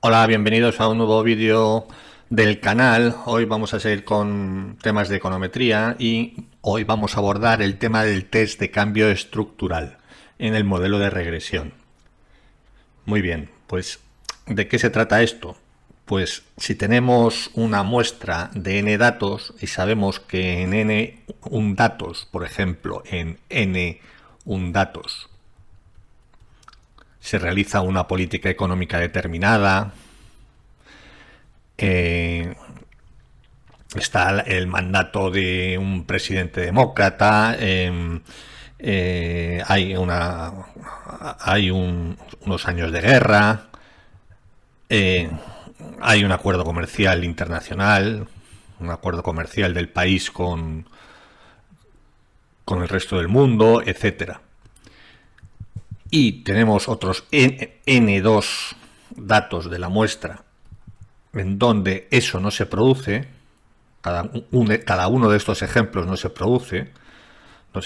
Hola, bienvenidos a un nuevo vídeo del canal. Hoy vamos a seguir con temas de econometría y hoy vamos a abordar el tema del test de cambio estructural en el modelo de regresión. Muy bien, pues ¿de qué se trata esto? Pues si tenemos una muestra de n datos y sabemos que en n un datos, por ejemplo, en n un datos, se realiza una política económica determinada, está el mandato de un presidente demócrata, hay unos años de guerra, hay un acuerdo comercial internacional, un acuerdo comercial del país con el resto del mundo, etcétera. Y tenemos otros N2 datos de la muestra en donde eso no se produce. Cada uno de estos ejemplos no se produce, no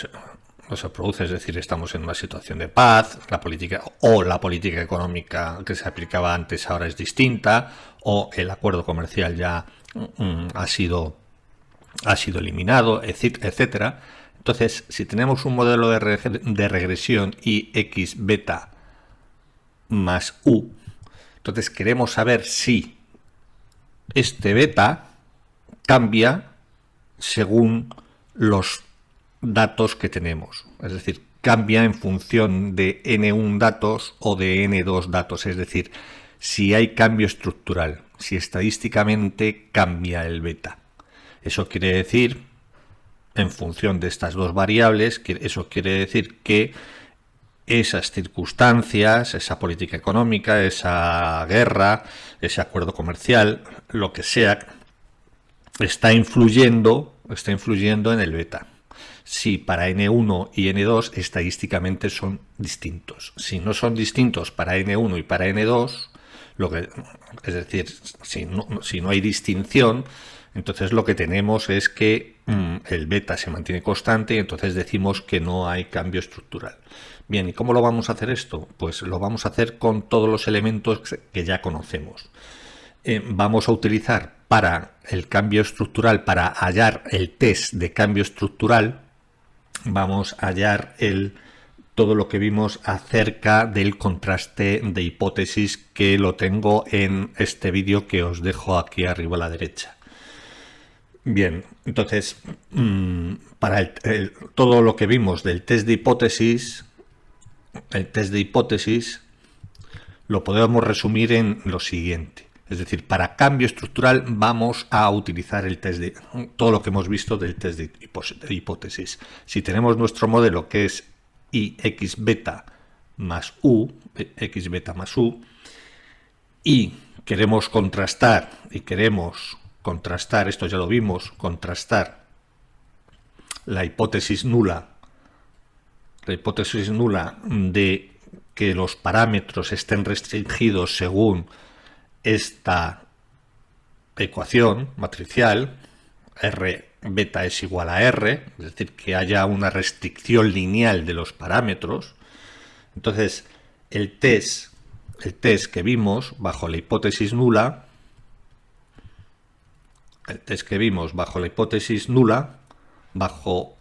se produce, es decir, estamos en una situación de paz, la política económica que se aplicaba antes ahora es distinta, o el acuerdo comercial ya ha sido eliminado, etcétera. Entonces, si tenemos un modelo de regresión y x beta más u, entonces queremos saber si este beta cambia según los datos que tenemos, es decir, cambia en función de n1 datos o de n2 datos, es decir, si hay cambio estructural, si estadísticamente cambia el beta. Eso quiere decir, en función de estas dos variables, eso quiere decir que esas circunstancias, esa política económica, esa guerra, ese acuerdo comercial, lo que sea, está influyendo en el beta. Si para N1 y N2 estadísticamente son distintos. Si no son distintos para N1 y para N2, es decir, si no hay distinción, entonces lo que tenemos es que el beta se mantiene constante y entonces decimos que no hay cambio estructural. Bien, ¿y cómo lo vamos a hacer esto? Pues lo vamos a hacer con todos los elementos que ya conocemos. Vamos a utilizar para el cambio estructural, para hallar el test de cambio estructural, vamos a hallar todo lo que vimos acerca del contraste de hipótesis, que lo tengo en este vídeo que os dejo aquí arriba a la derecha. Bien, entonces, para todo lo que vimos del test de hipótesis, el test de hipótesis lo podemos resumir en lo siguiente. Es decir, para cambio estructural vamos a utilizar el test de todo lo que hemos visto del test de hipótesis. Si tenemos nuestro modelo que es ix beta más u, y queremos contrastar, esto ya lo vimos, contrastar la hipótesis nula de que los parámetros estén restringidos según esta ecuación matricial, R beta es igual a R, es decir, que haya una restricción lineal de los parámetros. Entonces, el test que vimos bajo la hipótesis nula, bajo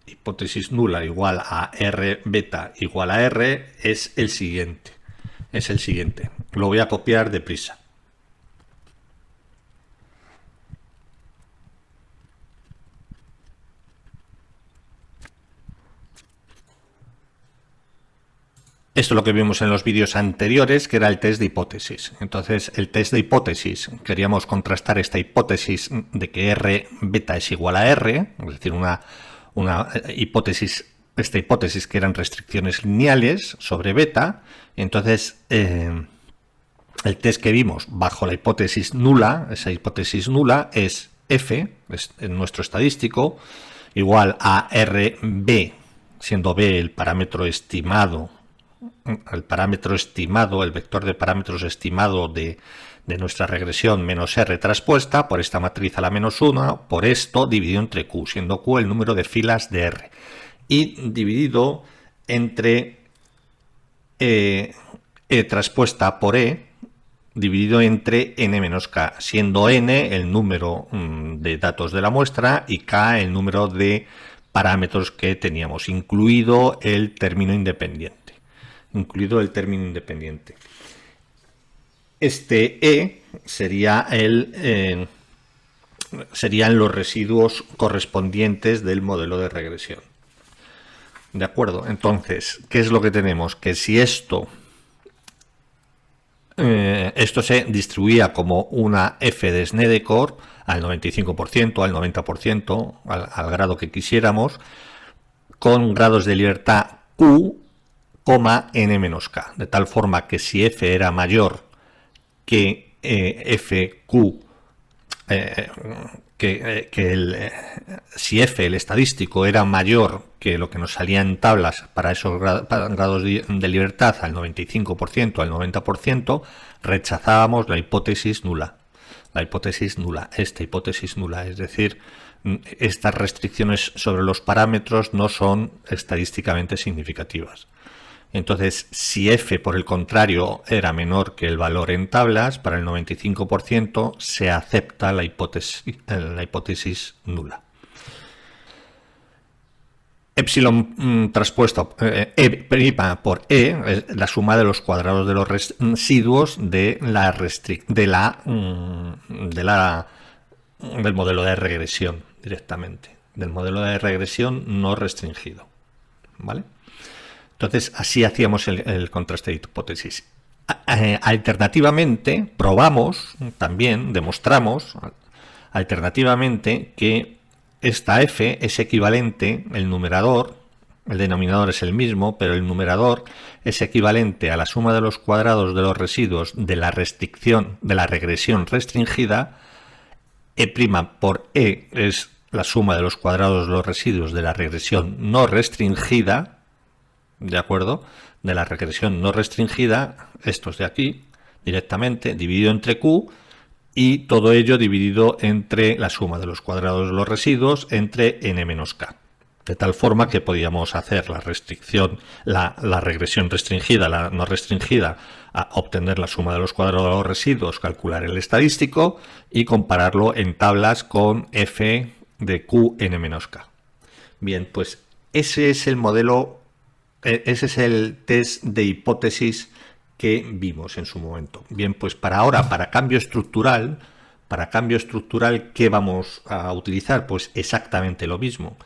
hipótesis nula igual a R beta igual a R, es el siguiente. Lo voy a copiar deprisa. Esto es lo que vimos en los vídeos anteriores, que era el test de hipótesis. Entonces, el test de hipótesis, queríamos contrastar esta hipótesis de que R beta es igual a R, es decir, esta hipótesis que eran restricciones lineales sobre beta. Entonces, el test que vimos bajo la hipótesis nula, esa hipótesis nula es F, es nuestro estadístico, igual a RB, siendo B el parámetro estimado, el vector de parámetros estimado de nuestra regresión, menos R traspuesta por esta matriz a la menos 1, por esto dividido entre Q, siendo Q el número de filas de R, y dividido entre E traspuesta por E, dividido entre n menos k, siendo n el número de datos de la muestra y k el número de parámetros que teníamos, incluido el término independiente. Este e serían los residuos correspondientes del modelo de regresión. ¿De acuerdo? Entonces, ¿qué es lo que tenemos? Que si esto se distribuía como una f de Snedeker al 95%, al 90%, al grado que quisiéramos, con grados de libertad q, n menos k, de tal forma que si f era mayor que fq, si f, el estadístico, era mayor que lo que nos salía en tablas para esos grados de libertad al 95%, al 90%, rechazábamos la hipótesis nula. Esta hipótesis nula, es decir, estas restricciones sobre los parámetros no son estadísticamente significativas. Entonces, si f, por el contrario, era menor que el valor en tablas, para el 95% se acepta la hipótesis nula. Epsilon traspuesto e' por e es la suma de los cuadrados de los residuos del modelo de regresión directamente, del modelo de regresión no restringido, ¿vale? Entonces, así hacíamos el contraste de hipótesis. Alternativamente, demostramos alternativamente que esta f es equivalente, el denominador es el mismo, pero el numerador es equivalente a la suma de los cuadrados de los residuos de la regresión restringida. E' por e es la suma de los cuadrados de los residuos de la regresión no restringida, ¿de acuerdo? De la regresión no restringida, estos de aquí, directamente, dividido entre q, y todo ello dividido entre la suma de los cuadrados de los residuos entre n menos k. De tal forma que podíamos hacer la regresión restringida, la no restringida, a obtener la suma de los cuadrados de los residuos, calcular el estadístico y compararlo en tablas con f de q n menos k. Bien, pues ese es el modelo. Ese es el test de hipótesis que vimos en su momento. Bien, pues para cambio estructural, ¿qué vamos a utilizar? Pues exactamente lo mismo.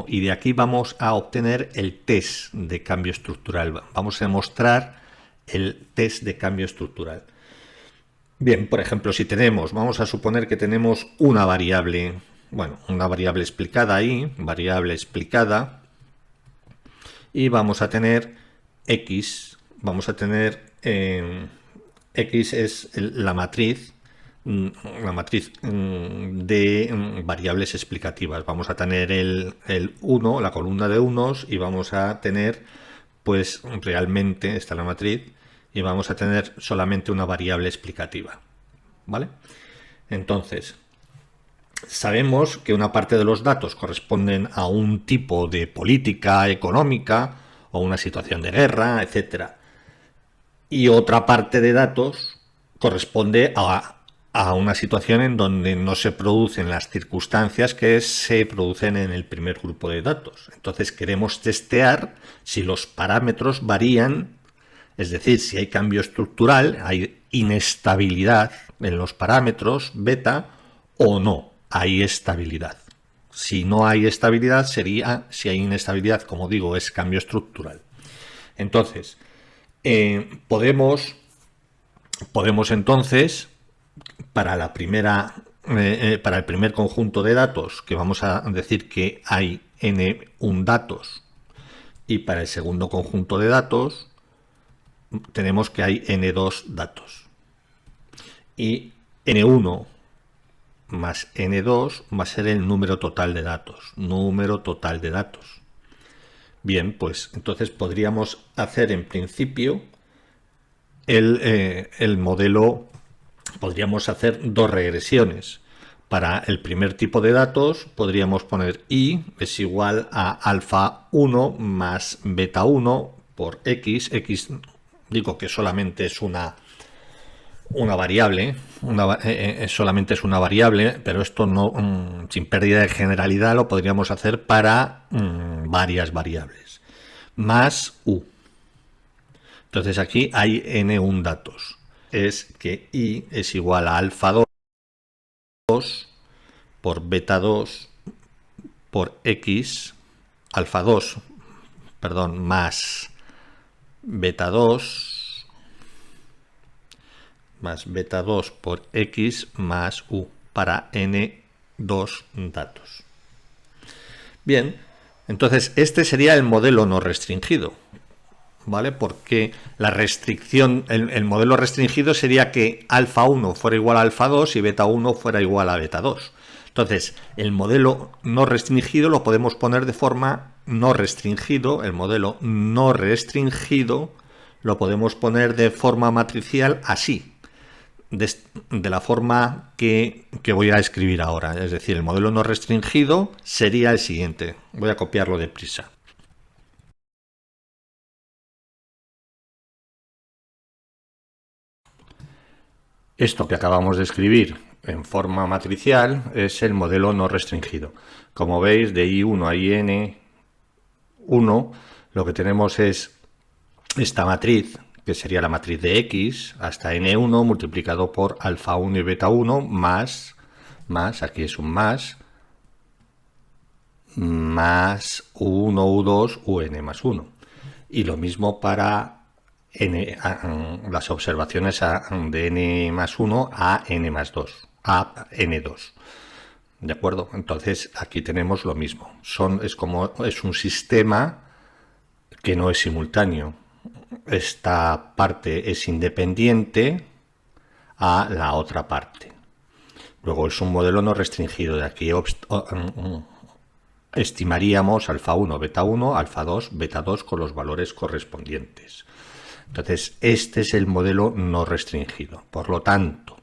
Y de aquí vamos a obtener el test de cambio estructural. Vamos a demostrar el test de cambio estructural. Bien, por ejemplo, vamos a suponer que tenemos una variable explicada ahí, y vamos a tener x, x es la matriz de variables explicativas. Vamos a tener el 1, la columna de unos, y vamos a tener, pues realmente, esta es la matriz, y vamos a tener solamente una variable explicativa, ¿vale? Entonces, sabemos que una parte de los datos corresponden a un tipo de política económica o una situación de guerra, etcétera. Y otra parte de datos corresponde a una situación en donde no se producen las circunstancias que se producen en el primer grupo de datos. Entonces queremos testear si los parámetros varían, es decir, si hay cambio estructural, hay inestabilidad en los parámetros beta o no. Hay estabilidad. Si no hay estabilidad, si hay inestabilidad, como digo, es cambio estructural. Entonces, podemos entonces, para el primer conjunto de datos, que vamos a decir que hay n1 datos, y para el segundo conjunto de datos, tenemos que hay n2 datos. Y n1 más n2 va a ser el número total de datos. Bien, pues entonces podríamos hacer en principio el modelo, podríamos hacer dos regresiones. Para el primer tipo de datos podríamos poner i es igual a alfa 1 más beta 1 por x Digo que solamente es una variable, solamente es una variable, pero esto no, sin pérdida de generalidad, lo podríamos hacer para varias variables. Más u. Entonces aquí hay n1 datos. Es que i es igual a alfa 2 por beta 2 por x, alfa 2, perdón, más beta 2 por x más u para n2 datos. Bien, entonces este sería el modelo no restringido, ¿vale? Porque la restricción, el modelo restringido sería que alfa 1 fuera igual a alfa 2 y beta 1 fuera igual a beta 2. Entonces, el modelo no restringido lo podemos poner de forma no restringido, el modelo no restringido lo podemos poner de forma matricial así, de la forma que voy a escribir ahora. Es decir, el modelo no restringido sería el siguiente. Voy a copiarlo deprisa. Esto que acabamos de escribir en forma matricial es el modelo no restringido. Como veis, de I1 a IN1 lo que tenemos es esta matriz, que sería la matriz de X, hasta N1 multiplicado por alfa 1 y beta 1 más, aquí es un más U1, U2, UN más 1. Y lo mismo para las observaciones de n más 1 a n más 2, a n2. ¿De acuerdo? Entonces aquí tenemos lo mismo. Es un sistema que no es simultáneo. Esta parte es independiente a la otra parte. Luego es un modelo no restringido. De aquí estimaríamos alfa 1, beta 1, alfa 2, beta 2 con los valores correspondientes. Entonces, este es el modelo no restringido. Por lo tanto,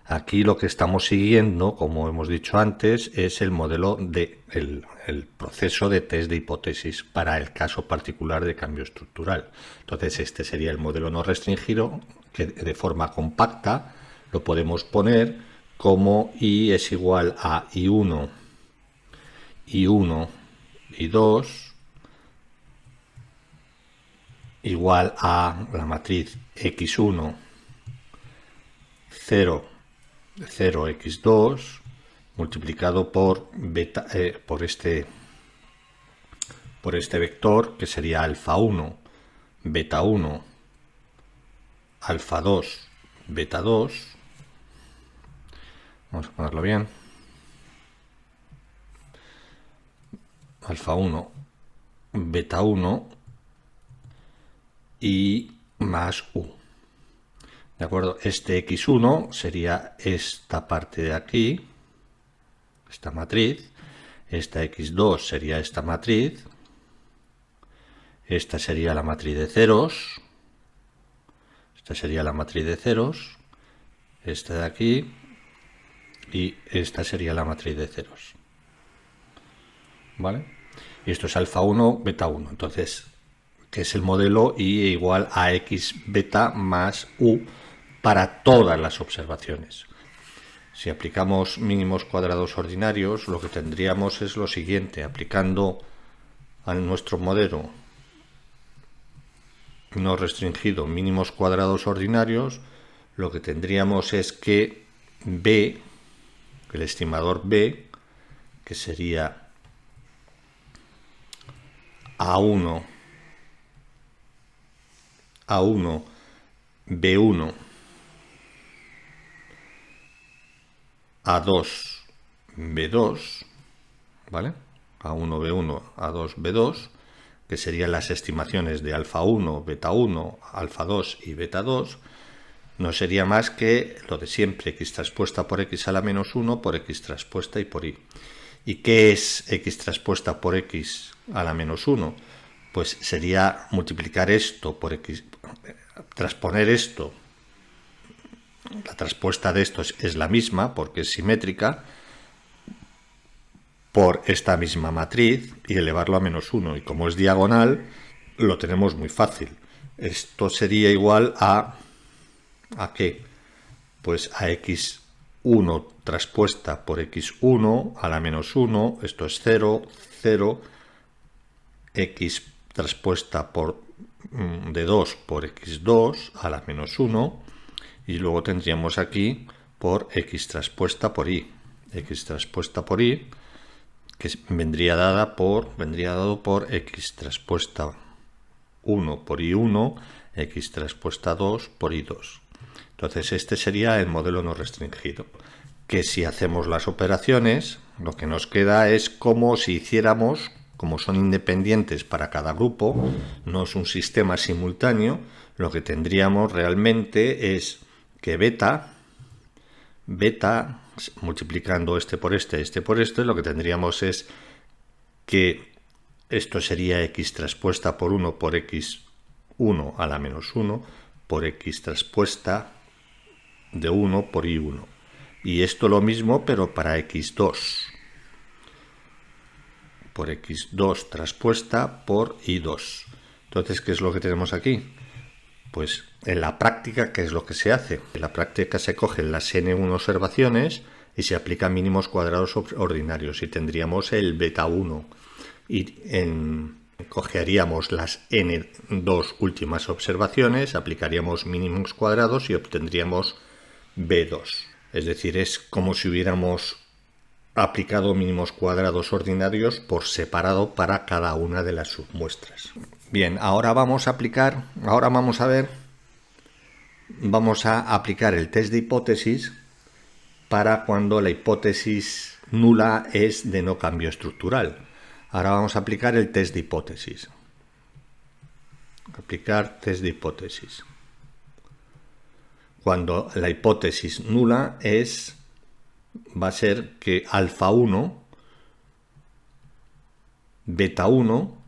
aquí lo que estamos siguiendo, como hemos dicho antes, es el modelo el proceso de test de hipótesis para el caso particular de cambio estructural. Entonces, este sería el modelo no restringido, que de forma compacta lo podemos poner como I es igual a I1, I1, I2, igual a la matriz x1, 0, 0, x2, multiplicado por beta, por este vector, que sería alfa 1, beta 1, alfa 2, beta 2. Vamos a ponerlo bien. Alfa 1, beta 1 y más u. ¿De acuerdo? Este x1 sería esta parte de aquí, esta matriz. Esta x2 sería esta matriz. Esta sería la matriz de ceros. Esta sería la matriz de ceros. Esta de aquí. Y esta sería la matriz de ceros. ¿Vale? Y esto es alfa 1, beta 1. Entonces, que es el modelo I igual a x beta más u para todas las observaciones. Si aplicamos mínimos cuadrados ordinarios, lo que tendríamos es lo siguiente. Aplicando a nuestro modelo no restringido mínimos cuadrados ordinarios, lo que tendríamos es que B, el estimador B, que sería A1, B1, A2, B2, ¿vale? A1, B1, A2, B2, que serían las estimaciones de alfa 1, beta 1, alfa 2 y beta 2, no sería más que lo de siempre, x transpuesta por x a la menos 1 por x transpuesta y por y. ¿Y qué es x transpuesta por x a la menos 1? Pues sería multiplicar esto por x, transponer esto. La transpuesta de esto es la misma porque es simétrica por esta misma matriz y elevarlo a menos 1. Y como es diagonal, lo tenemos muy fácil. Esto sería igual ¿a qué? Pues a x1 traspuesta por x1 a la menos 1, esto es 0, 0, x traspuesta por de 2 por x2 a la menos 1, y luego tendríamos aquí por x traspuesta por y. X traspuesta por y, que vendría dado por x traspuesta 1 por y1, x traspuesta 2 por y2. Entonces este sería el modelo no restringido, que si hacemos las operaciones, lo que nos queda es como si hiciéramos, como son independientes para cada grupo, no es un sistema simultáneo, lo que tendríamos realmente es que beta, multiplicando este por este, lo que tendríamos es que esto sería x traspuesta por 1 por x1 a la menos 1 por x traspuesta de 1 por y1. Y esto lo mismo, pero para x2. Por x2 traspuesta por y2. Entonces, ¿qué es lo que tenemos aquí? Pues en la práctica, ¿qué es lo que se hace? En la práctica se cogen las n1 observaciones y se aplican mínimos cuadrados ordinarios y tendríamos el beta 1. Y cogeríamos las n2 últimas observaciones, aplicaríamos mínimos cuadrados y obtendríamos b2. Es decir, es como si hubiéramos aplicado mínimos cuadrados ordinarios por separado para cada una de las submuestras. Bien, ahora vamos a aplicar el test de hipótesis para cuando la hipótesis nula es de no cambio estructural. Ahora vamos a aplicar el test de hipótesis. Aplicar test de hipótesis. Cuando la hipótesis nula va a ser que alfa 1, beta 1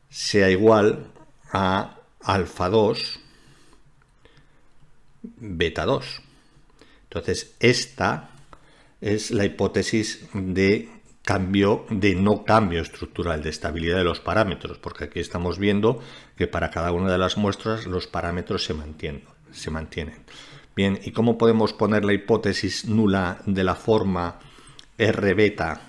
sea igual a alfa 2, beta 2. Entonces, esta es la hipótesis de no cambio estructural, de estabilidad de los parámetros, porque aquí estamos viendo que para cada una de las muestras los parámetros se mantienen. Bien, ¿y cómo podemos poner la hipótesis nula de la forma R beta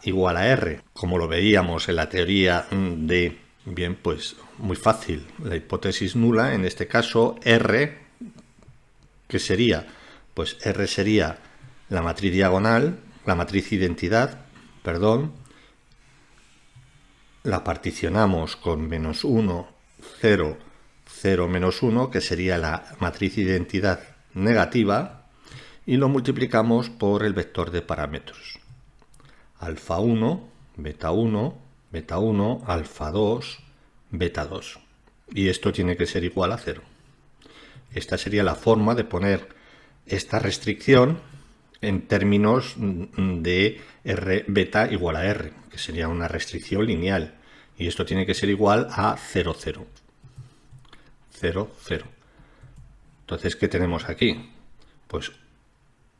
igual a R? Como lo veíamos en la teoría de... Bien, pues muy fácil. La hipótesis nula, en este caso, R, ¿qué sería? Pues R sería la matriz diagonal, la matriz identidad, la particionamos con menos 1, 0, 0, menos 1, que sería la matriz identidad negativa, y lo multiplicamos por el vector de parámetros. Alfa 1, beta 1, beta 1, alfa 2, beta 2. Y esto tiene que ser igual a 0. Esta sería la forma de poner esta restricción en términos de R beta igual a R, que sería una restricción lineal. Y esto tiene que ser igual a 0, 0. 0, 0. Entonces, ¿qué tenemos aquí? Pues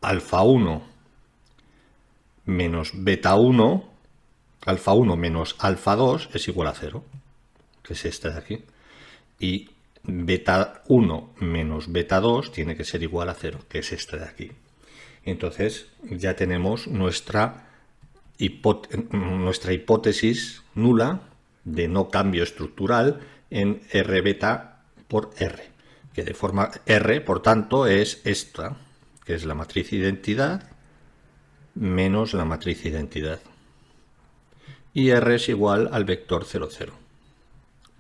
alfa 1 menos beta 1, alfa 1 menos alfa 2 es igual a 0, que es esta de aquí. Y beta 1 menos beta 2 tiene que ser igual a 0, que es esta de aquí. Entonces ya tenemos nuestra hipótesis nula de no cambio estructural en R beta por R, que de forma R, por tanto, es esta, que es la matriz identidad menos la matriz identidad. Y R es igual al vector 0, 0.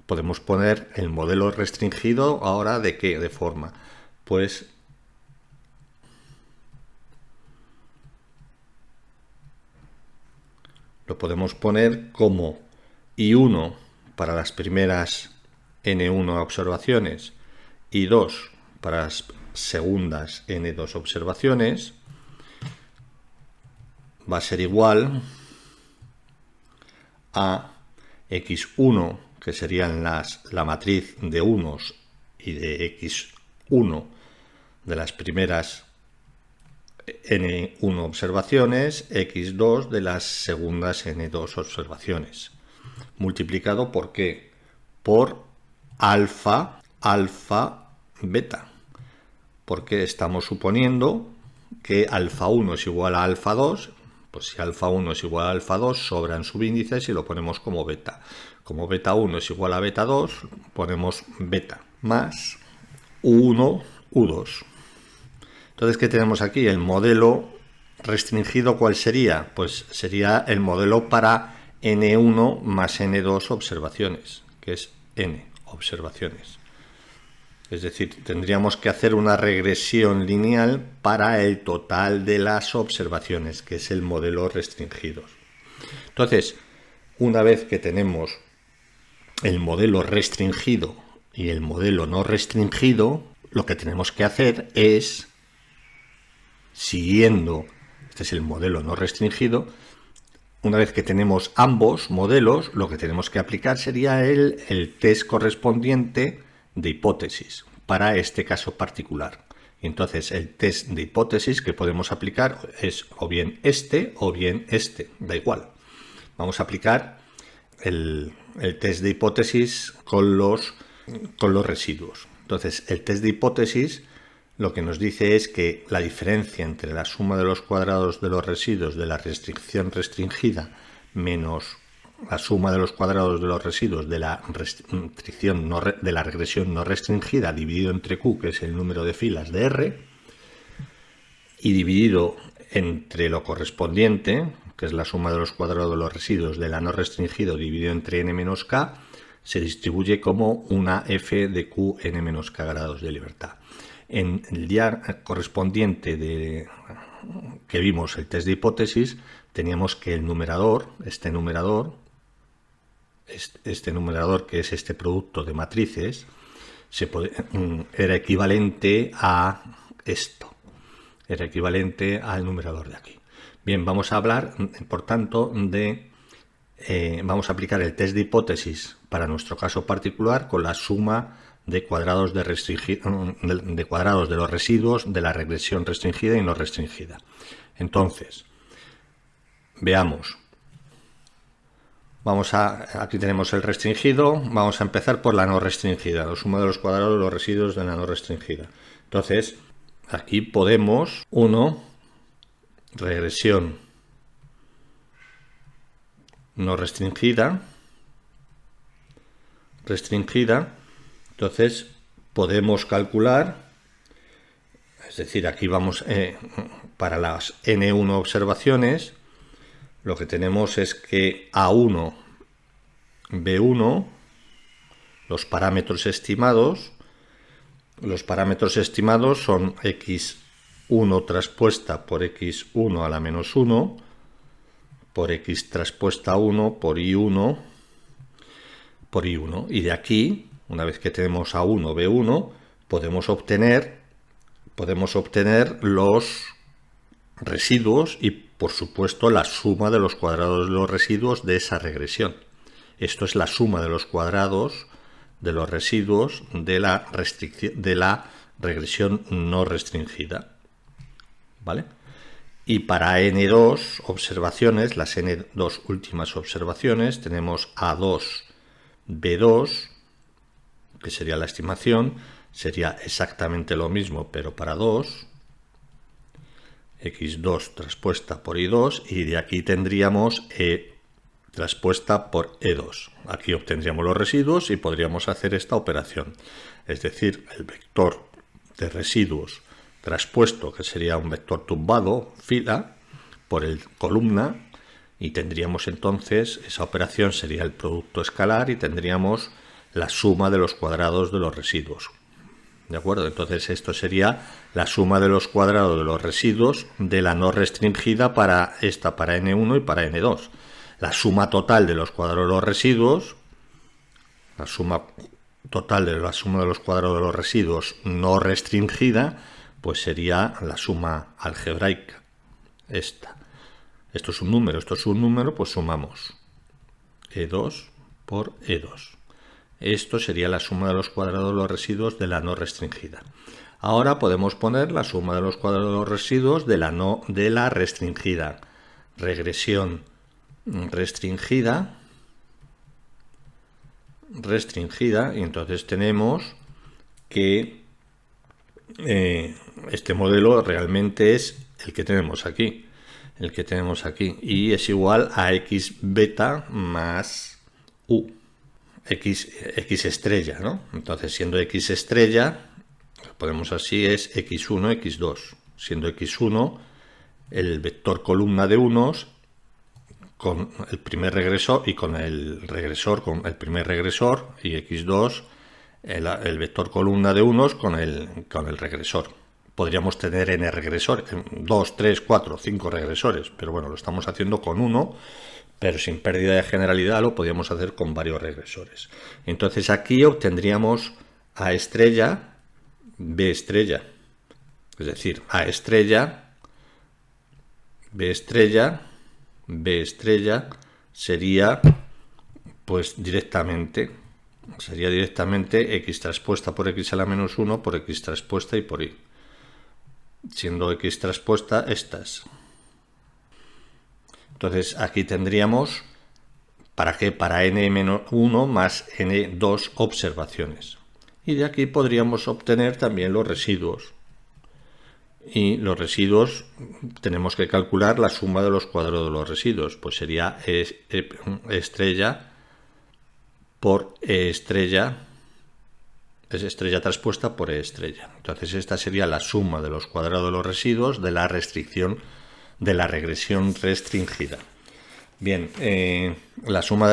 Podemos poner el modelo restringido ahora de qué de forma. Pues lo podemos poner como I1 para las primeras N1 observaciones y 2 para las segundas N2 observaciones. Va a ser igual a X1, que serían la matriz de unos y de X1 de las primeras N1 observaciones, X2 de las segundas N2 observaciones. Multiplicado ¿por qué? por alfa, beta, porque estamos suponiendo que alfa 1 es igual a alfa 2, pues si alfa 1 es igual a alfa 2, sobran subíndices y lo ponemos como beta. Como beta 1 es igual a beta 2, ponemos beta más U1, U2. Entonces, ¿qué tenemos aquí? El modelo restringido, ¿cuál sería? Pues sería el modelo para N1 más N2 observaciones, que es N observaciones. Es decir, tendríamos que hacer una regresión lineal para el total de las observaciones, que es el modelo restringido. Entonces, una vez que tenemos el modelo restringido y el modelo no restringido, lo que tenemos que hacer es, siguiendo, este es el modelo no restringido, una vez que tenemos ambos modelos, lo que tenemos que aplicar sería el test correspondiente de hipótesis para este caso particular. Y entonces el test de hipótesis que podemos aplicar es o bien este, da igual. Vamos a aplicar el test de hipótesis con los residuos. Entonces el test de hipótesis lo que nos dice es que la diferencia entre la suma de los cuadrados de los residuos de la restricción restringida menos la suma de los cuadrados de los residuos de la restricción de la regresión no restringida dividido entre Q, que es el número de filas de R, y dividido entre lo correspondiente, que es la suma de los cuadrados de los residuos de la no restringido dividido entre n menos k, se distribuye como una f de q n menos k grados de libertad. En el día correspondiente que vimos el test de hipótesis, teníamos que el numerador, este numerador que es este producto de matrices, era equivalente a esto, era equivalente al numerador de aquí. Bien, vamos a hablar, por tanto, vamos a aplicar el test de hipótesis para nuestro caso particular con la suma de cuadrados de cuadrados de los residuos de la regresión restringida y no restringida. Entonces, veamos. Aquí tenemos el restringido, vamos a empezar por la no restringida, la suma de los cuadrados de los residuos de la no restringida. Entonces, aquí podemos, 1, regresión no restringida, entonces podemos calcular, es decir, aquí vamos para las N1 observaciones, lo que tenemos es que A1, B1, los parámetros estimados son x1 traspuesta por x1 a la menos 1, por x traspuesta 1 por i1, y de aquí, una vez que tenemos A1, B1, podemos obtener los residuos y, por supuesto, la suma de los cuadrados de los residuos de esa regresión. Esto es la suma de los cuadrados de los residuos de la regresión no restringida. ¿Vale? Y para N2 observaciones, las N2 últimas observaciones, tenemos A2, B2, que sería la estimación, sería exactamente lo mismo, pero para 2, x2 traspuesta por i2, y de aquí tendríamos E traspuesta por E2. Aquí obtendríamos los residuos y podríamos hacer esta operación. Es decir, el vector de residuos traspuesto, que sería un vector tumbado, fila, por el columna, y tendríamos entonces, esa operación sería el producto escalar y tendríamos la suma de los cuadrados de los residuos. ¿De acuerdo? Entonces esto sería la suma de los cuadrados de los residuos de la no restringida para N1 y para N2. La suma total de los cuadrados de los residuos, la suma total de la suma de los cuadrados de los residuos no restringida, pues sería la suma algebraica. Esto es un número, pues sumamos E2 por E2. Esto sería la suma de los cuadrados de los residuos de la no restringida. Ahora podemos poner la suma de los cuadrados de los residuos de la restringida. Regresión restringida restringida, y entonces tenemos que este modelo realmente es el que tenemos aquí. Y es igual a x beta más u. X estrella, ¿no? Entonces, siendo x estrella, podemos así, es x1, x2. Siendo x1 el vector columna de unos con el primer regresor y con el regresor, con el primer regresor, y x2 el vector columna de unos con el regresor. Podríamos tener n regresores, 2, 3, 4, 5 regresores, pero bueno, lo estamos haciendo con uno, pero sin pérdida de generalidad lo podríamos hacer con varios regresores. Entonces aquí obtendríamos A estrella, B estrella, es decir, A estrella, B estrella, B estrella sería pues directamente x traspuesta por x a la menos 1 por x traspuesta y por y, siendo x traspuesta estas. Entonces aquí tendríamos, ¿para qué? Para n-1 más n2 observaciones. Y de aquí podríamos obtener también los residuos. Y los residuos tenemos que calcular la suma de los cuadrados de los residuos. Pues sería estrella por E estrella, es estrella traspuesta por E estrella. Entonces esta sería la suma de los cuadrados de los residuos de la restricción, de la regresión restringida. Bien, la suma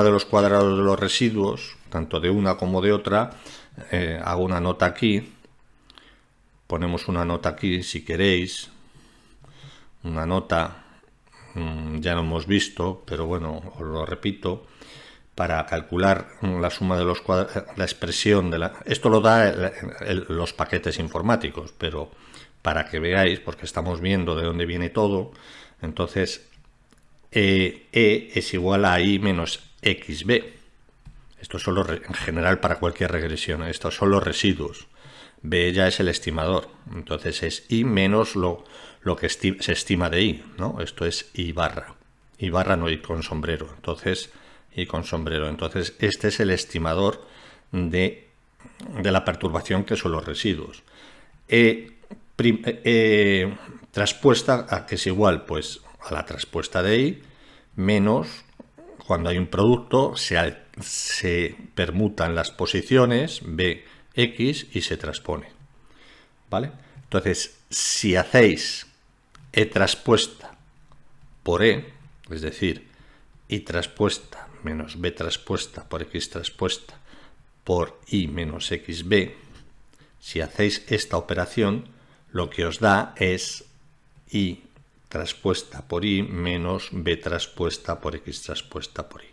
de los cuadrados de los residuos, tanto de una como de otra, hago una nota aquí, ponemos una nota aquí si queréis, una nota, ya lo hemos visto, pero bueno, os lo repito, para calcular la suma de los cuadrados, la expresión de la... Esto lo da los paquetes informáticos, pero para que veáis, porque estamos viendo de dónde viene todo, entonces E es igual a I menos XB. Esto es solo en general para cualquier regresión. Estos son los residuos. B ya es el estimador. Entonces es I menos lo que se estima de I, ¿no? Esto es I barra. I barra no I con sombrero. Entonces, I con sombrero. Entonces este es el estimador de la perturbación, que son los residuos. Traspuesta a que es igual, pues, a la traspuesta de I menos, cuando hay un producto, se permutan las posiciones B, X y se transpone. ¿Vale? Entonces, si hacéis E traspuesta por E, es decir, I traspuesta menos B traspuesta por X traspuesta por I menos XB, si hacéis esta operación, lo que os da es I traspuesta por I menos B traspuesta por X traspuesta por I.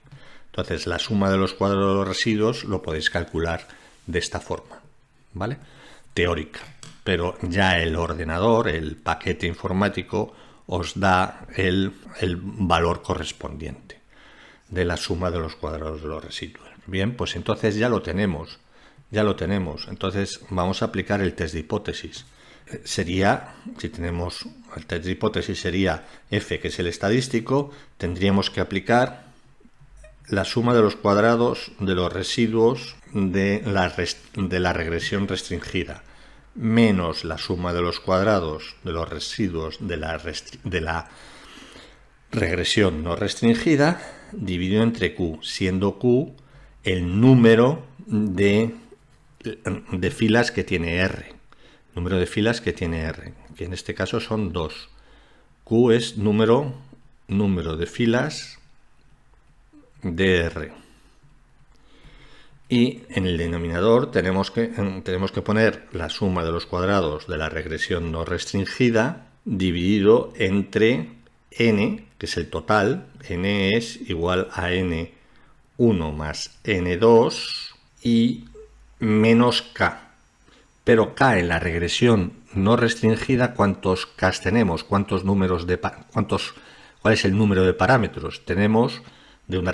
Entonces, la suma de los cuadrados de los residuos lo podéis calcular de esta forma, ¿vale? Teórica. Pero ya el ordenador, el paquete informático, os da el valor correspondiente de la suma de los cuadrados de los residuos. Bien, pues entonces ya lo tenemos. Entonces vamos a aplicar el test de hipótesis. Sería, si tenemos el test de hipótesis, sería F, que es el estadístico, tendríamos que aplicar la suma de los cuadrados de los residuos de la regresión restringida, menos la suma de los cuadrados de los residuos de la regresión no restringida, dividido entre Q, siendo Q el número de filas que tiene R. Número de filas que tiene R, que en este caso son 2. Q es número de filas de R. Y en el denominador tenemos que poner la suma de los cuadrados de la regresión no restringida dividido entre N, que es el total. N es igual a N1 más N2 y menos K. Pero K en la regresión no restringida, ¿cuántos K tenemos? ¿Cuál es el número de parámetros? Tenemos de una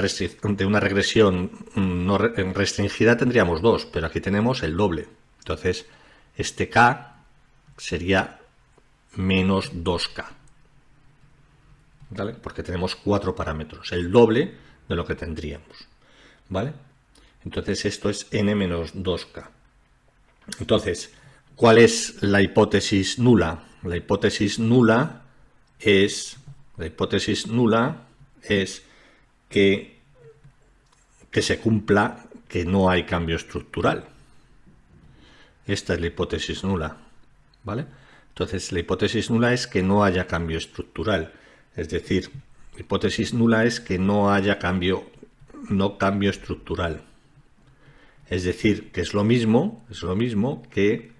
regresión no restringida tendríamos 2, pero aquí tenemos el doble. Entonces, este K sería menos 2K. ¿Vale? Porque tenemos 4 parámetros, el doble de lo que tendríamos. ¿Vale? Entonces esto es n menos 2k. Entonces, ¿cuál es la hipótesis nula? La hipótesis nula es que se cumpla que no hay cambio estructural. Esta es la hipótesis nula, ¿vale? Entonces, la hipótesis nula es que no haya cambio estructural. Es decir, la hipótesis nula es que no haya cambio estructural. Es decir, que es lo mismo que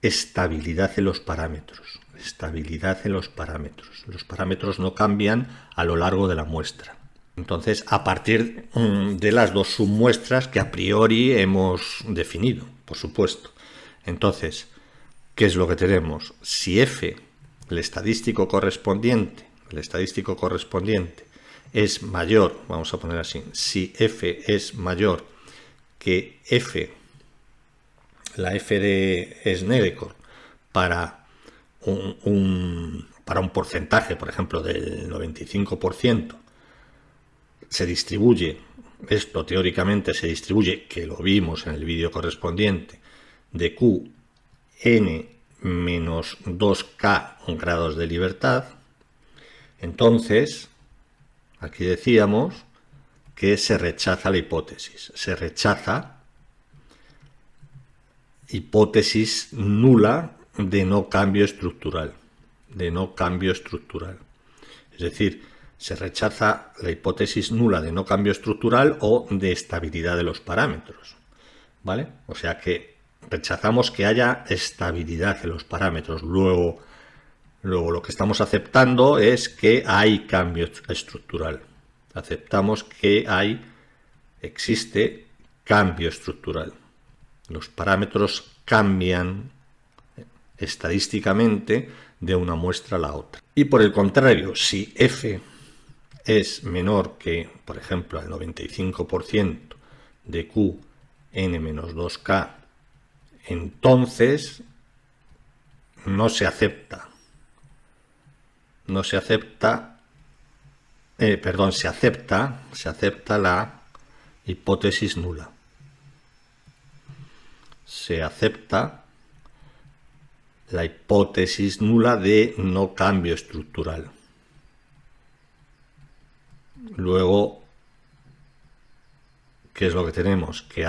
estabilidad en los parámetros. Estabilidad en los parámetros. Los parámetros no cambian a lo largo de la muestra. Entonces, a partir de las dos submuestras que a priori hemos definido, por supuesto. Entonces, ¿qué es lo que tenemos? Si f, el estadístico correspondiente, es mayor, vamos a poner así, si f es mayor que f, la f de Snedeker, para un porcentaje, por ejemplo, del 95%, se distribuye, esto teóricamente se distribuye, que lo vimos en el vídeo correspondiente, de q n menos 2k grados de libertad, entonces, aquí decíamos que se rechaza la hipótesis, se rechaza hipótesis nula de no cambio estructural, Es decir, se rechaza la hipótesis nula de no cambio estructural o de estabilidad de los parámetros, ¿vale? O sea que rechazamos que haya estabilidad en los parámetros. Luego lo que estamos aceptando es que hay cambio estructural. Aceptamos que existe cambio estructural. Los parámetros cambian estadísticamente de una muestra a la otra. Y por el contrario, si f es menor que, por ejemplo, al 95% de q n menos 2k, entonces se acepta la hipótesis nula. Se acepta la hipótesis nula de no cambio estructural. Luego, ¿qué es lo que tenemos? Que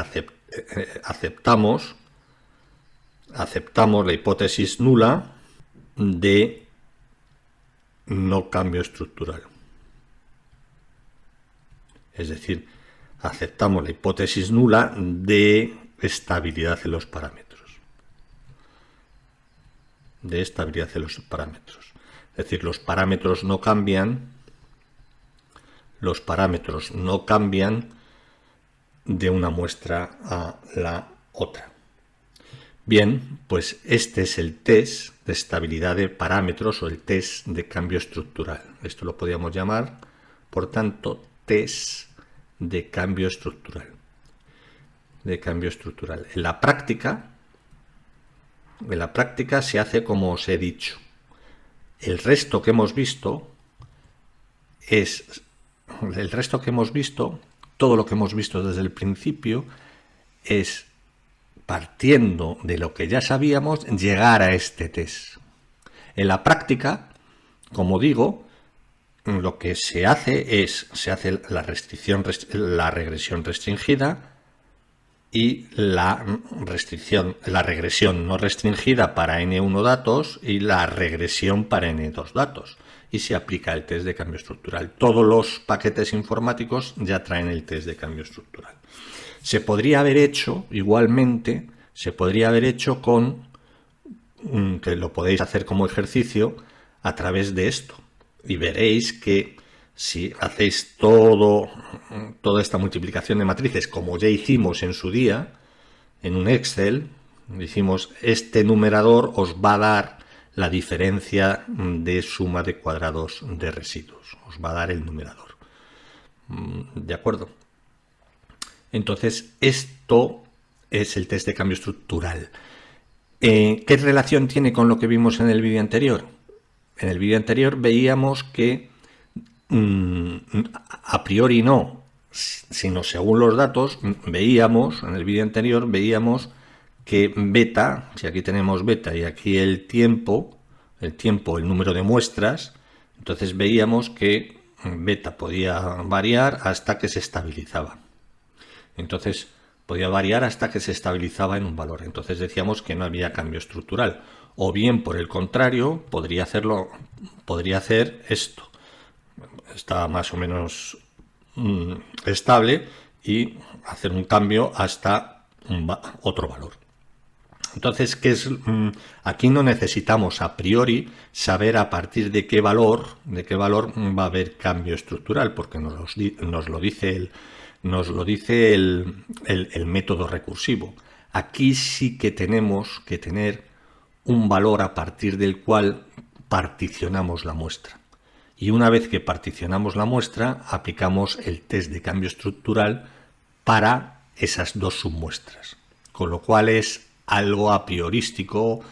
aceptamos la hipótesis nula de no cambio estructural. Es decir, aceptamos la hipótesis nula de estabilidad en los parámetros. Es decir, los parámetros no cambian de una muestra a la otra. Bien, pues este es el test de estabilidad de parámetros o el test de cambio estructural. Esto lo podríamos llamar, por tanto, test de cambio estructural. En la práctica se hace como os he dicho. El resto que hemos visto, todo lo que hemos visto desde el principio, es, partiendo de lo que ya sabíamos, llegar a este test. En la práctica, como digo, lo que se hace la regresión restringida y la regresión no restringida para n1 datos y la regresión para n2 datos. Y se aplica el test de cambio estructural. Todos los paquetes informáticos ya traen el test de cambio estructural. Se podría haber hecho, igualmente, con, que lo podéis hacer como ejercicio, a través de esto. Y veréis que si hacéis toda esta multiplicación de matrices, como ya hicimos en su día, en un Excel, decimos, este numerador os va a dar la diferencia de suma de cuadrados de residuos. Os va a dar el numerador. ¿De acuerdo? Entonces, esto es el test de cambio estructural. ¿Qué relación tiene con lo que vimos en el vídeo anterior? En el vídeo anterior veíamos que a priori no, sino según los datos. Veíamos, en el vídeo anterior, veíamos que beta, si aquí tenemos beta y aquí el tiempo, el número de muestras, entonces veíamos que beta podía variar hasta que se estabilizaba. Entonces podía variar hasta que se estabilizaba en un valor. Entonces decíamos que no había cambio estructural. O bien, por el contrario, podría hacer esto. Está más o menos estable y hacer un cambio hasta otro valor. Entonces, aquí no necesitamos a priori saber a partir de qué valor va a haber cambio estructural, porque nos lo dice el método recursivo. Aquí sí que tenemos que tener un valor a partir del cual particionamos la muestra. Y una vez que particionamos la muestra, aplicamos el test de cambio estructural para esas dos submuestras. Con lo cual es algo a priorístico,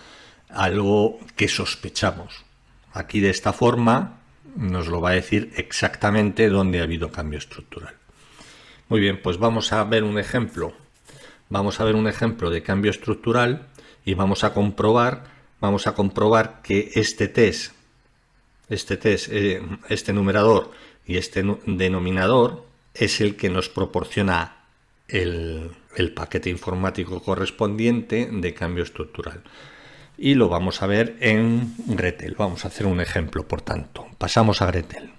algo que sospechamos. Aquí de esta forma nos lo va a decir exactamente dónde ha habido cambio estructural. Muy bien, pues vamos a ver un ejemplo. Vamos a ver un ejemplo de cambio estructural y vamos a comprobar que este test, este numerador y este denominador es el que nos proporciona el paquete informático correspondiente de cambio estructural. Y lo vamos a ver en Gretel. Vamos a hacer un ejemplo, por tanto. Pasamos a Gretel.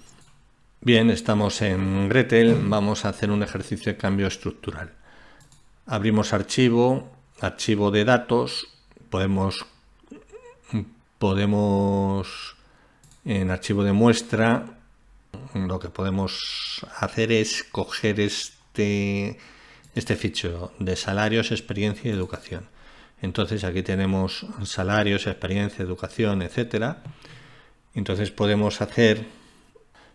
Bien, estamos en Gretel. Vamos a hacer un ejercicio de cambio estructural. Abrimos archivo de datos. Podemos en archivo de muestra, lo que podemos hacer es coger este fichero de salarios, experiencia y educación. Entonces aquí tenemos salarios, experiencia, educación, etcétera. Entonces podemos hacer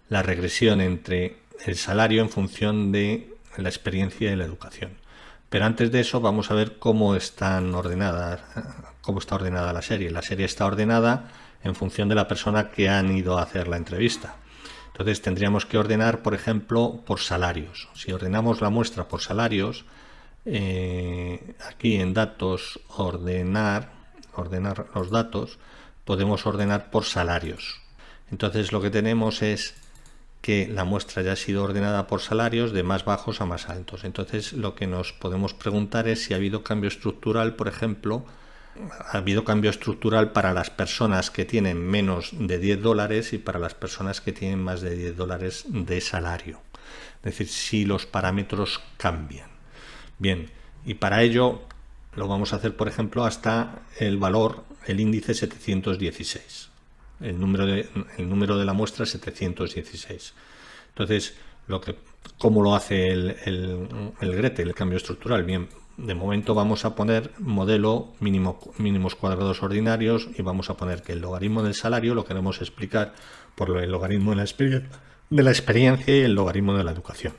la regresión entre el salario en función de la experiencia y la educación. Pero antes de eso vamos a ver cómo está ordenada la serie. La serie está ordenada en función de la persona que han ido a hacer la entrevista. Entonces tendríamos que ordenar, por ejemplo, por salarios. Si ordenamos la muestra por salarios, aquí en datos, ordenar los datos, podemos ordenar por salarios. Entonces lo que tenemos es que la muestra ya ha sido ordenada por salarios de más bajos a más altos. Entonces lo que nos podemos preguntar es si ha habido cambio estructural, por ejemplo, ha habido cambio estructural para las personas que tienen menos de $10 y para las personas que tienen más de $10 de salario. Es decir, si los parámetros cambian. Bien, y para ello lo vamos a hacer, por ejemplo, hasta el índice 716. El número de la muestra 716. Entonces, ¿cómo lo hace el Gretel, el cambio estructural? Bien, de momento vamos a poner modelo mínimos cuadrados ordinarios y vamos a poner que el logaritmo del salario lo queremos explicar por el logaritmo de la experiencia y el logaritmo de la educación.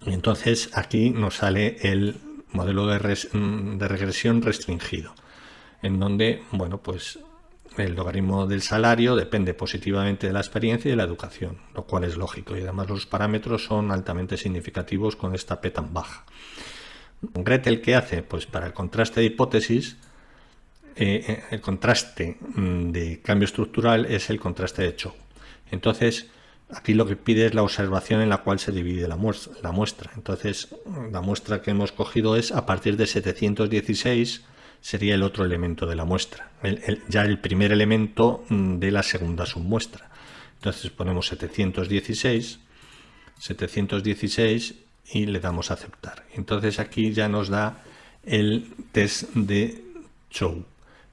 Y entonces aquí nos sale el modelo de regresión restringido, en donde, bueno, pues el logaritmo del salario depende positivamente de la experiencia y de la educación, lo cual es lógico, y además los parámetros son altamente significativos con esta P tan baja. Gretel, ¿qué hace? Pues para el contraste de hipótesis, el contraste de cambio estructural es el contraste de Chow. Entonces, aquí lo que pide es la observación en la cual se divide la muestra. Entonces, la muestra que hemos cogido es a partir de 716, sería el otro elemento de la muestra, ya el primer elemento de la segunda submuestra. Entonces ponemos 716 y le damos a aceptar. Entonces aquí ya nos da el test de Chow.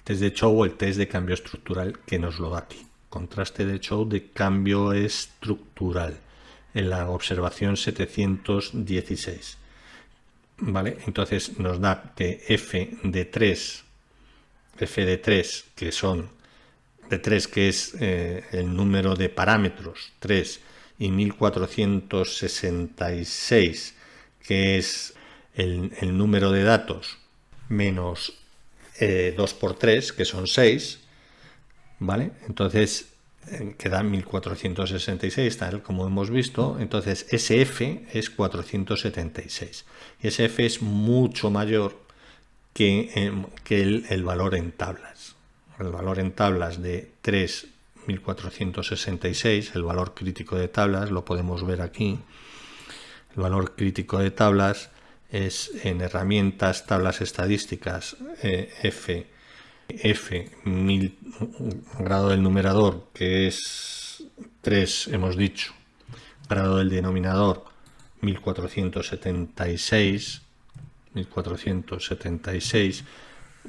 El test de cambio estructural que nos lo da aquí. Contraste de Chow de cambio estructural en la observación 716. ¿Vale? Entonces nos da que f de 3, que es el número de parámetros 3, y 1466, que es el número de datos, menos 2 por 3, que son 6, ¿vale? Entonces que da 1466, tal como hemos visto. Entonces SF es 476 y SF es mucho mayor que el valor en tablas. El valor en tablas de 3.466, el valor crítico de tablas, lo podemos ver aquí. El valor crítico de tablas es en herramientas, tablas estadísticas, F, 1000, grado del numerador, que es 3, hemos dicho, grado del denominador, 1476,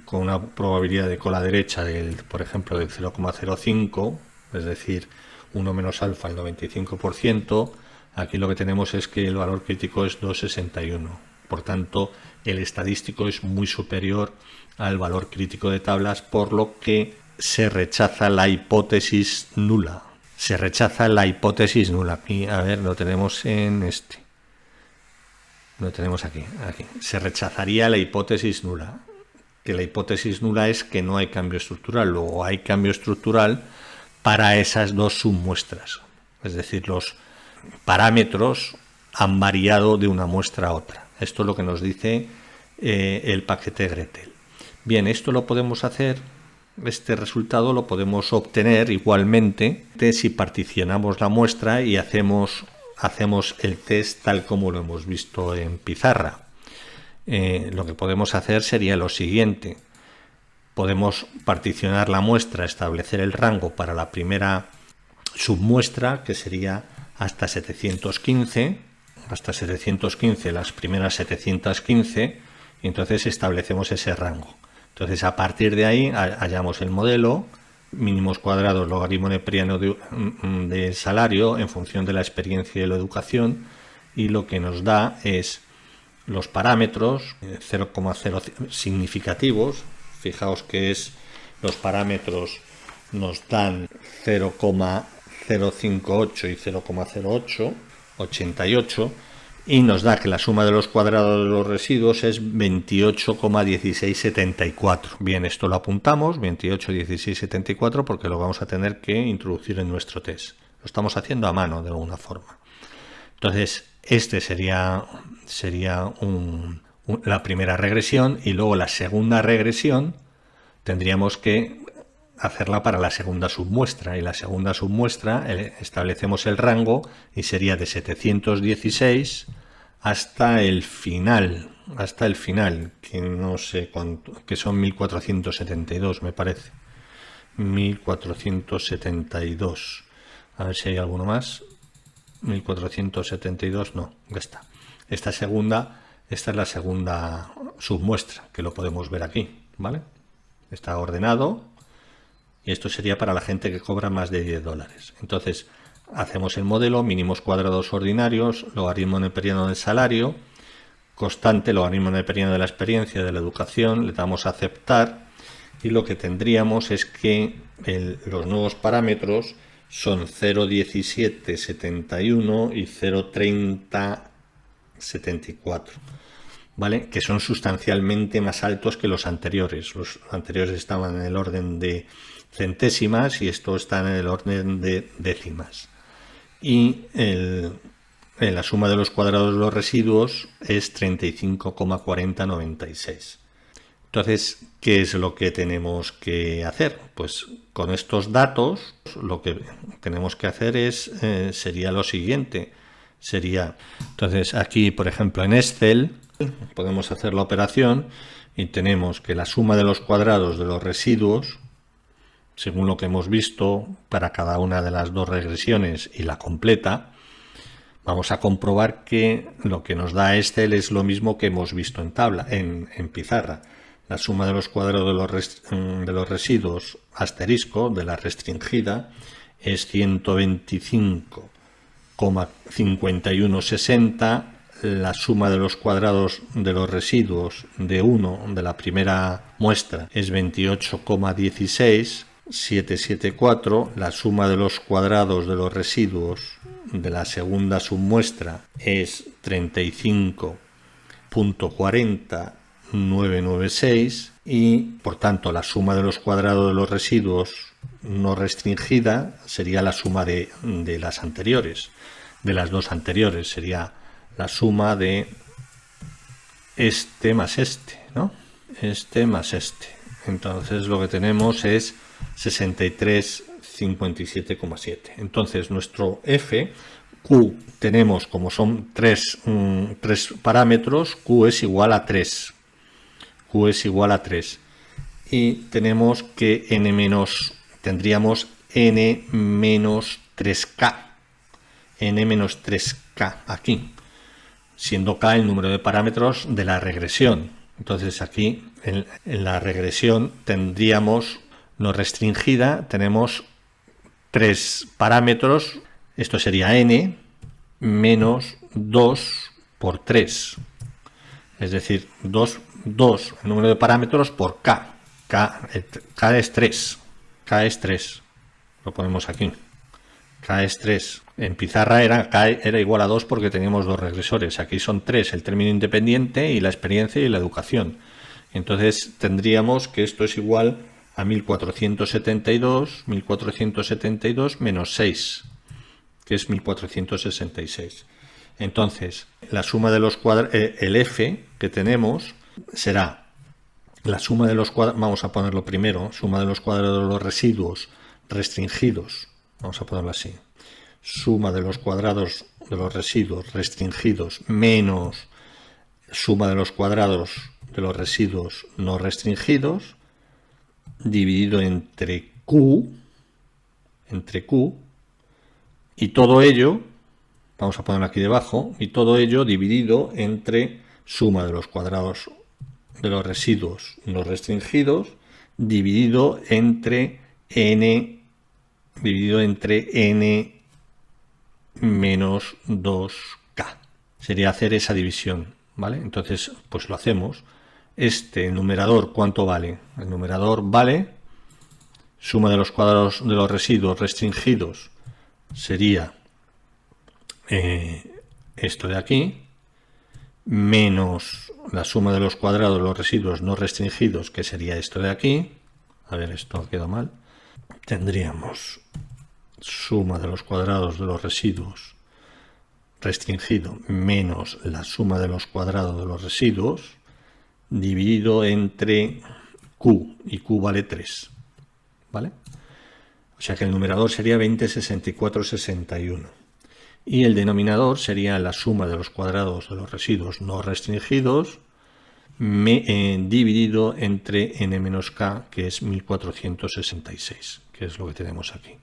con una probabilidad de cola derecha del, por ejemplo, del 0,05, es decir, 1 menos alfa el 95%. Aquí lo que tenemos es que el valor crítico es 2,61. Por tanto, el estadístico es muy superior al valor crítico de tablas, por lo que se rechaza la hipótesis nula. Se rechaza la hipótesis nula. Aquí, a ver, lo tenemos en este. Lo tenemos aquí. Se rechazaría la hipótesis nula. Que la hipótesis nula es que no hay cambio estructural. Luego hay cambio estructural para esas dos submuestras. Es decir, los parámetros han variado de una muestra a otra. Esto es lo que nos dice el paquete Gretel. Bien, esto lo podemos hacer, este resultado lo podemos obtener igualmente si particionamos la muestra y hacemos el test tal como lo hemos visto en pizarra. Lo que podemos hacer sería lo siguiente. Podemos particionar la muestra, establecer el rango para la primera submuestra, que sería hasta 715, las primeras 715, y entonces establecemos ese rango. Entonces, a partir de ahí hallamos el modelo, mínimos cuadrados, logaritmo neperiano del salario en función de la experiencia y la educación, y lo que nos da es los parámetros 0,0 significativos. Fijaos que los parámetros nos dan 0,058 y 0,08, 88, y nos da que la suma de los cuadrados de los residuos es 28,1674. Bien, esto lo apuntamos, 28,1674, porque lo vamos a tener que introducir en nuestro test. Lo estamos haciendo a mano de alguna forma. Entonces, este sería la primera regresión, y luego la segunda regresión tendríamos que hacerla para la segunda submuestra, y la segunda submuestra establecemos el rango y sería de 716 hasta el final, que no sé cuánto, que son 1472, me parece. 1472. A ver si hay alguno más. 1472, no, ya está. Esta es la segunda submuestra, que lo podemos ver aquí, ¿vale? Está ordenado, y esto sería para la gente que cobra más de $10. Entonces, hacemos el modelo, mínimos cuadrados ordinarios, logaritmo neperiano del salario, constante, logaritmo neperiano de la experiencia, de la educación, le damos a aceptar, y lo que tendríamos es que los nuevos parámetros son 0,1771 y 0,3074, ¿vale? Que son sustancialmente más altos que los anteriores. Los anteriores estaban en el orden de centésimas y esto está en el orden de décimas. Y la suma de los cuadrados de los residuos es 35,4096. Entonces, ¿qué es lo que tenemos que hacer? Pues con estos datos lo que tenemos que hacer sería lo siguiente. Entonces aquí, por ejemplo, en Excel podemos hacer la operación y tenemos que la suma de los cuadrados de los residuos, según lo que hemos visto para cada una de las dos regresiones y la completa, vamos a comprobar que lo que nos da Excel es lo mismo que hemos visto en pizarra. La suma de los cuadrados de los residuos asterisco de la restringida es 125,5160. La suma de los cuadrados de los residuos de 1 de la primera muestra es 28,16774. La suma de los cuadrados de los residuos de la segunda submuestra es 35,40,996, y por tanto la suma de los cuadrados de los residuos no restringida sería la suma de las anteriores, de las dos anteriores, sería la suma de este más este, ¿no? Este más este. Entonces lo que tenemos es 63,57,7. Entonces nuestro f, q, tenemos como son tres parámetros, q es igual a 3. Q es igual a 3. Y tenemos que tendríamos n menos 3k. N menos 3k aquí, siendo k el número de parámetros de la regresión. Entonces aquí en la regresión tendríamos no restringida, tenemos 3 parámetros, esto sería n menos 2 por 3, es decir, 2 el número de parámetros por k. K es 3, k es 3, lo ponemos aquí. K es 3. En pizarra K era igual a 2 porque teníamos dos regresores. Aquí son 3, el término independiente y la experiencia y la educación. Entonces tendríamos que esto es igual a 1472 menos 6, que es 1466. Entonces, la suma de los cuadrados, el f que tenemos será la suma de los cuadrados, vamos a ponerlo primero, suma de los cuadrados de los residuos restringidos. Vamos a ponerlo así. Suma de los cuadrados de los residuos restringidos menos suma de los cuadrados de los residuos no restringidos dividido entre Q, y todo ello, vamos a ponerlo aquí debajo, y todo ello dividido entre suma de los cuadrados de los residuos no restringidos dividido entre n menos 2k. Sería hacer esa división, ¿vale? Entonces, pues lo hacemos. El numerador, ¿cuánto vale? El numerador vale suma de los cuadrados de los residuos restringidos, sería esto de aquí, menos la suma de los cuadrados de los residuos no restringidos, que sería esto de aquí. A ver, esto quedó mal. Tendríamos suma de los cuadrados de los residuos restringido menos la suma de los cuadrados de los residuos dividido entre Q, y Q vale 3, ¿vale? O sea que el numerador sería 20,64,61 y el denominador sería la suma de los cuadrados de los residuos no restringidos dividido entre n menos k, que es 1466, que es lo que tenemos aquí.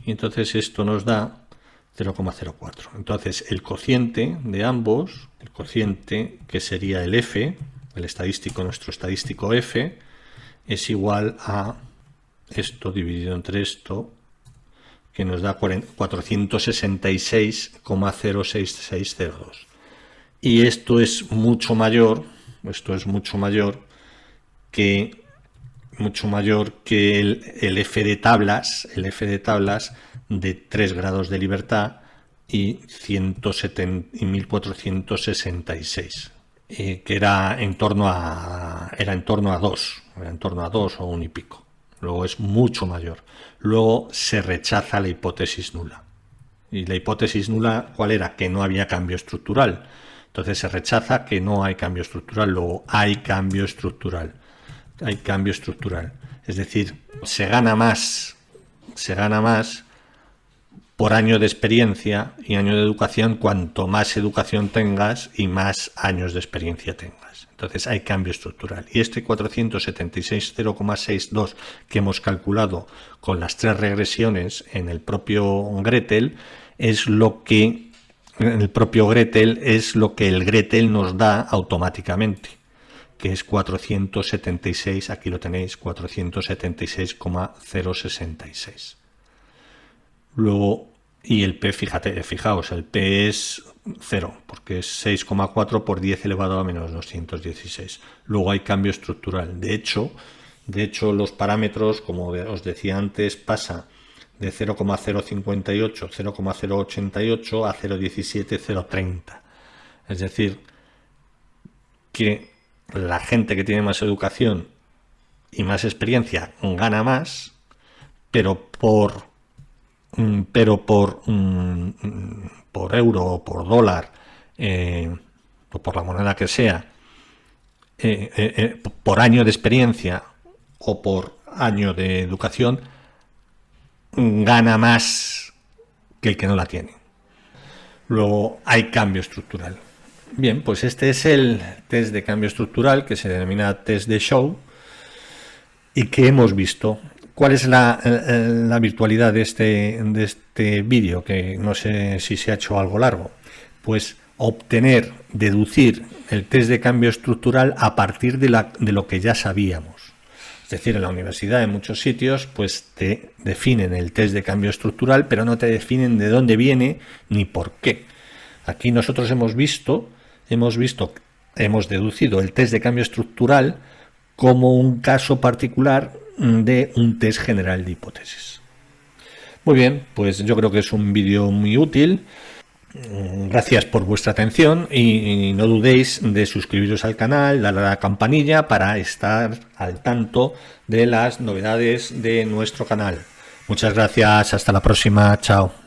Y entonces esto nos da 0,04. Entonces el cociente de ambos, el cociente que sería el f, el estadístico, nuestro estadístico f, es igual a esto dividido entre esto, que nos da 466,06602. Y esto es mucho mayor que el f de tablas, de 3 grados de libertad y 1466, que era en torno a 2, o 1 y pico. Luego es mucho mayor. Luego se rechaza la hipótesis nula. Y la hipótesis nula, ¿cuál era? Que no había cambio estructural. Entonces se rechaza que no hay cambio estructural. Luego hay cambio estructural. Es decir, se gana más por año de experiencia y año de educación cuanto más educación tengas y más años de experiencia tengas. Entonces hay cambio estructural. Y este 476,062 que hemos calculado con las 3 regresiones en el propio Gretel es lo que el Gretel nos da automáticamente, que es 476, aquí lo tenéis, 476,066. Luego, y el P, fijaos, el P es 0, porque es 6,4 por 10 elevado a menos 216. Luego hay cambio estructural. De hecho, los parámetros, como os decía antes, pasa de 0,058, 0,088 a 0,17, 0,30. Es decir, que la gente que tiene más educación y más experiencia gana más, por euro o por dólar, o por la moneda que sea, por año de experiencia o por año de educación, gana más que el que no la tiene. Luego hay cambio estructural. Bien, pues este es el test de cambio estructural que se denomina test de Shou y que hemos visto. ¿Cuál es la virtualidad de este vídeo? Que no sé si se ha hecho algo largo. Pues deducir el test de cambio estructural a partir de lo que ya sabíamos. Es decir, en la universidad, en muchos sitios, pues te definen el test de cambio estructural, pero no te definen de dónde viene ni por qué. Aquí nosotros hemos deducido el test de cambio estructural como un caso particular de un test general de hipótesis. Muy bien, pues yo creo que es un vídeo muy útil. Gracias por vuestra atención y no dudéis de suscribiros al canal, darle a la campanilla para estar al tanto de las novedades de nuestro canal. Muchas gracias, hasta la próxima, chao.